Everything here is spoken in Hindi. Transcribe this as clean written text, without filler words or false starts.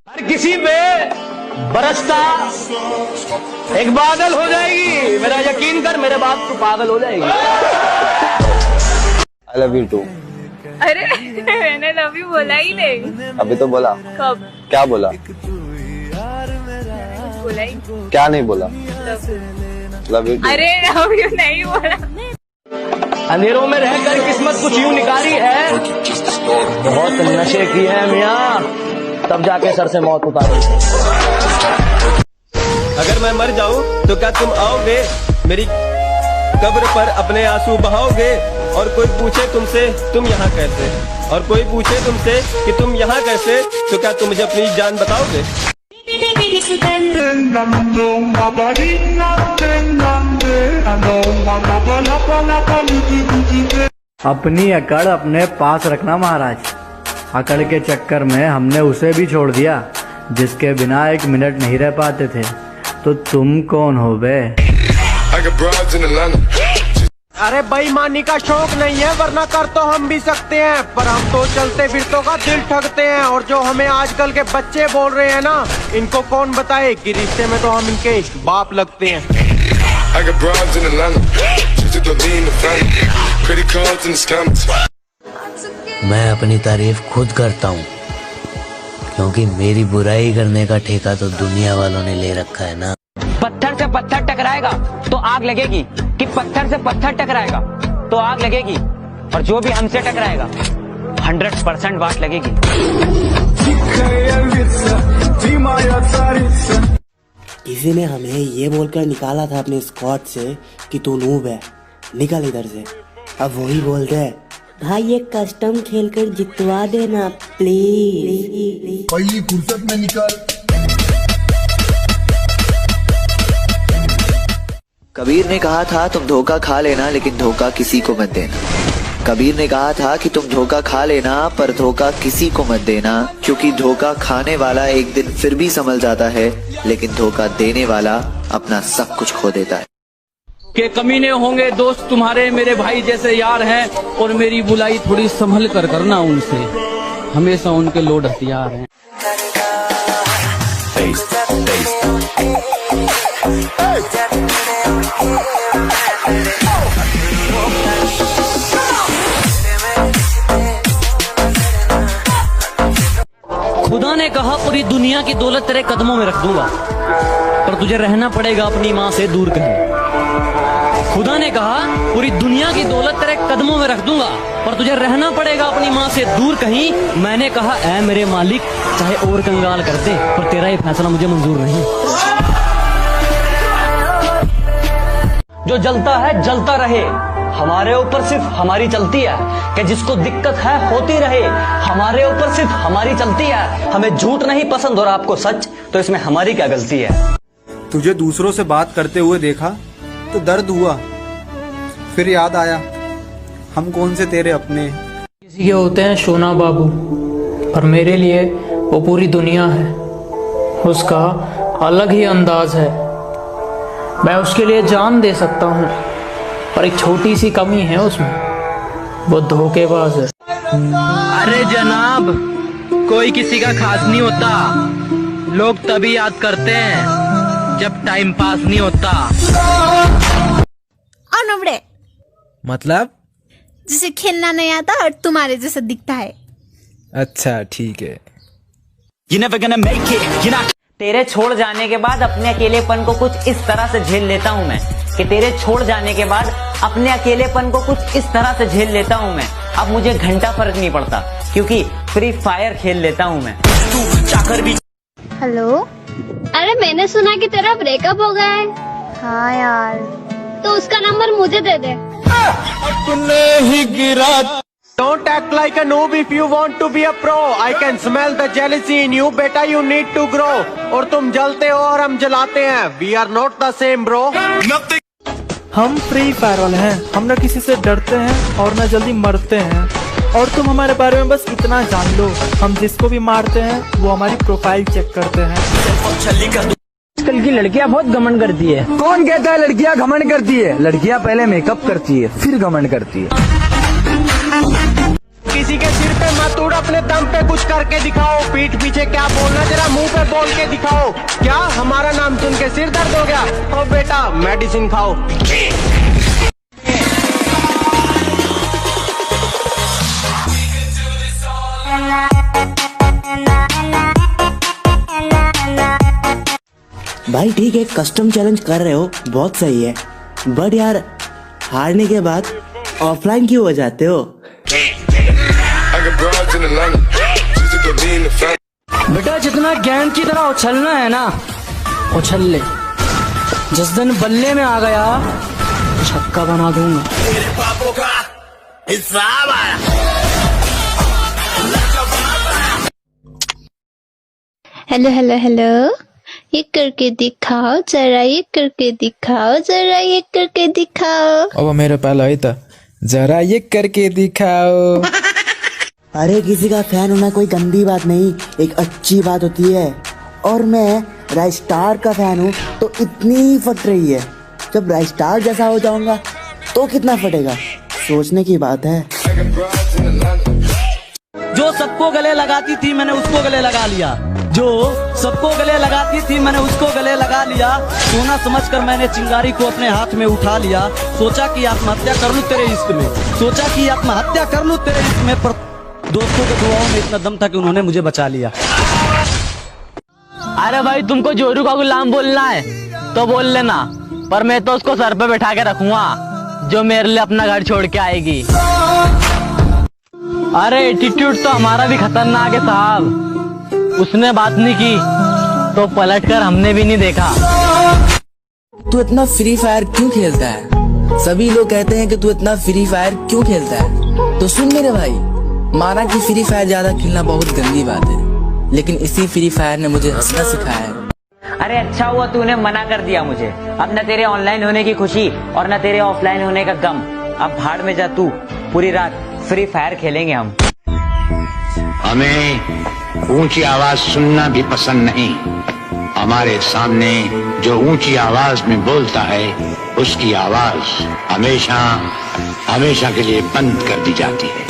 हर किसी पे बरसता एक बादल हो जाएगी, मेरा यकीन कर, मेरे बाप को पागल हो जाएगी। I love you too। अरे मैंने लव यू बोला ही नहीं। अभी तो बोला। कब? क्या बोला? बोला ही क्या नहीं बोला? Love you. अरे लव यू नहीं बोला। अंधेरों में रहकर किस्मत कुछ यूं निकारी है, बहुत नशे किए हैं मियाँ, तब जाके सर से मौत उतारी। अगर मैं मर जाऊं तो क्या तुम आओगे मेरी कब्र पर अपने आंसू बहाओगे? और कोई पूछे तुमसे तुम यहाँ कैसे, और कोई पूछे तुमसे कि तुम यहाँ कैसे, तो क्या तुम मुझे अपनी जान बताओगे? अपनी अकड़ अपने पास रखना महाराज। अकड़ के चक्कर में हमने उसे भी छोड़ दिया जिसके बिना एक मिनट नहीं रह पाते थे। तो तुम कौन हो बे? अरे बेईमानी का शौक नहीं है, वरना कर तो हम भी सकते हैं, पर हम तो चलते फिरतों का दिल ठगते हैं। और जो हमें आजकल के बच्चे बोल रहे हैं ना, इनको कौन बताए कि रिश्ते में तो हम इनके बाप लगते हैं। मैं अपनी तारीफ खुद करता हूँ, क्योंकि मेरी बुराई करने का ठेका तो दुनिया वालों ने ले रखा है ना। पत्थर से पत्थर टकराएगा तो आग लगेगी, कि पत्थर से पत्थर टकराएगा तो आग लगेगी, और जो भी हमसे टकराएगा 100% वाट लगेगी। किसी ने हमें ये बोलकर निकाला था अपने स्क्वाड से कि तू नूब है, निकल इधर से। अब वही बोलते हैं, भाई ये कस्टम खेलकर जितवा देना प्लीज। पहली फुर्सत में निकल। कबीर ने कहा था तुम धोखा खा लेना लेकिन धोखा किसी को मत देना। कबीर ने कहा था कि तुम धोखा खा लेना पर धोखा किसी को मत देना, क्योंकि धोखा खाने वाला एक दिन फिर भी संभल जाता है, लेकिन धोखा देने वाला अपना सब कुछ खो देता है। के कमीने होंगे दोस्त तुम्हारे, मेरे भाई जैसे यार हैं, और मेरी बुलाई थोड़ी संभल कर करना उनसे, हमेशा उनके लोड हथियार हैं। खुदा ने कहा पूरी दुनिया की दौलत तेरे कदमों में रख दूंगा, पर तुझे रहना पड़ेगा अपनी माँ से दूर कहीं। खुदा ने कहा पूरी दुनिया की दौलत तेरे कदमों में रख दूंगा, पर तुझे रहना पड़ेगा अपनी माँ से दूर कहीं। मैंने कहा ऐ मेरे मालिक, चाहे और कंगाल कर दे, पर तेरा ये फैसला मुझे मंजूर नहीं। जो जलता है जलता रहे, हमारे ऊपर सिर्फ हमारी चलती है, कि जिसको दिक्कत है होती रहे, हमारे ऊपर सिर्फ हमारी चलती है। हमें झूठ नहीं पसंद और आपको सच, तो इसमें हमारी क्या गलती है? तुझे दूसरों से बात करते हुए देखा तो दर्द हुआ, फिर याद आया हम कौन से तेरे अपने। किसी के होते हैं सोना बाबू, और मेरे लिए वो पूरी दुनिया है। उसका अलग ही अंदाज है, मैं उसके लिए जान दे सकता हूँ, पर एक छोटी सी कमी है उसमें, वो धोखेबाज है। अरे जनाब, कोई किसी का खास नहीं होता, लोग तभी याद करते हैं जब टाइम पास नहीं होता। और नबड़े मतलब जिसे खेलना नहीं आता और तुम्हारे जैसा दिखता है। अच्छा ठीक है। You never gonna make it, you're not... तेरे छोड़ जाने के बाद अपने अकेलेपन को कुछ इस तरह से झेल लेता हूँ मैं, कि तेरे छोड़ जाने के बाद अपने अकेलेपन को कुछ इस तरह से झेल लेता हूँ मैं। अब मुझे घंटा फर्क नहीं पड़ता, क्योंकि फ्री फायर खेल लेता हूँ मैं। चाकर भी। हेलो, अरे मैंने सुना कि तेरा ब्रेकअप हो गया है। हाँ यार, तो उसका नंबर मुझे दे दे। तूने ही गिरा। Don't act like a noob if you want to be a pro. I can smell the jealousy in you, बेटा you need to grow. और तुम जलते हो और हम जलाते हैं। We are not the same bro. हम फ्री फायर वाले हैं, हम न किसी से डरते हैं और न जल्दी मरते हैं। और तुम हमारे बारे में बस इतना जान लो, हम जिसको भी मारते हैं वो हमारी प्रोफाइल चेक करते हैं। आजकल की लड़कियां बहुत घमंड करती है। कौन कहता है लड़कियां घमंड करती है? लड़कियां पहले मेकअप करती है फिर घमंड करती है। किसी के सिर पे मत उड़, अपने दम पे कुछ करके दिखाओ। पीठ पीछे क्या बोलना जरा मुंह पे बोल के दिखाओ। क्या हमारा नाम सुन के सिर दर्द हो गया? ओ बेटा मेडिसिन खाओ। भाई ठीक है, कस्टम चैलेंज कर रहे हो, बहुत सही है, बट यार हारने के बाद ऑफलाइन क्यों हो जाते हो? बेटा जितना गेंद की तरह उछलना है ना, उछल ले। जिस दिन बल्ले में आ गया छक्का बना दूंगा। हेलो हेलो हेलो, ये करके दिखाओ जरा, ये करके दिखाओ जरा, ये करके दिखाओ। अब मेरे पास आई था, जरा ये करके दिखाओ। अरे किसी का फैन होना कोई गंदी बात नहीं, एक अच्छी बात होती है। और मैं राइस्टार का फैन हूँ तो इतनी फट रही है, जब राइस्टार जैसा हो जाऊंगा तो कितना फटेगा, सोचने की बात है। जो सबको गले लगाती थी मैंने उसको गले लगा लिया, जो सबको गले लगाती थी मैंने उसको गले लगा लिया। सोना समझकर मैंने चिंगारी को अपने हाथ में उठा लिया। सोचा कि आत्महत्या कर लूं तेरे इश्क में, सोचा कि आत्महत्या कर लूं तेरे इश्क में, पर दोस्तों के दुआओं में इतना दम था कि उन्होंने मुझे बचा लिया। अरे भाई तुमको जोरू का गुलाम बोलना है तो बोल लेना, पर मैं तो उसको सर पे बैठा के रखूंगा जो मेरे लिए अपना घर छोड़ के आएगी। अरे एटीट्यूड तो हमारा भी खतरनाक है साहब, उसने बात नहीं की तो पलटकर हमने भी नहीं देखा। तू इतना फ्री फायर क्यों खेलता है? सभी लोग कहते हैं कि तू इतना फ्री फायर क्यों खेलता है। तो सुन मेरे भाई, माना कि फ्री फायर ज्यादा खेलना बहुत गंदी बात है, लेकिन इसी फ्री फायर ने मुझे हंसना सिखाया है। अरे अच्छा हुआ तूने मना कर दिया मुझे, अब न तेरे ऑनलाइन होने की खुशी और न तेरे ऑफलाइन होने का गम। अब भाड़ में जा तू, पूरी रात फ्री फायर खेलेंगे हम। हमें ऊंची आवाज सुनना भी पसंद नहीं। हमारे सामने जो ऊंची आवाज में बोलता है उसकी आवाज हमेशा हमेशा के लिए बंद कर दी जाती है।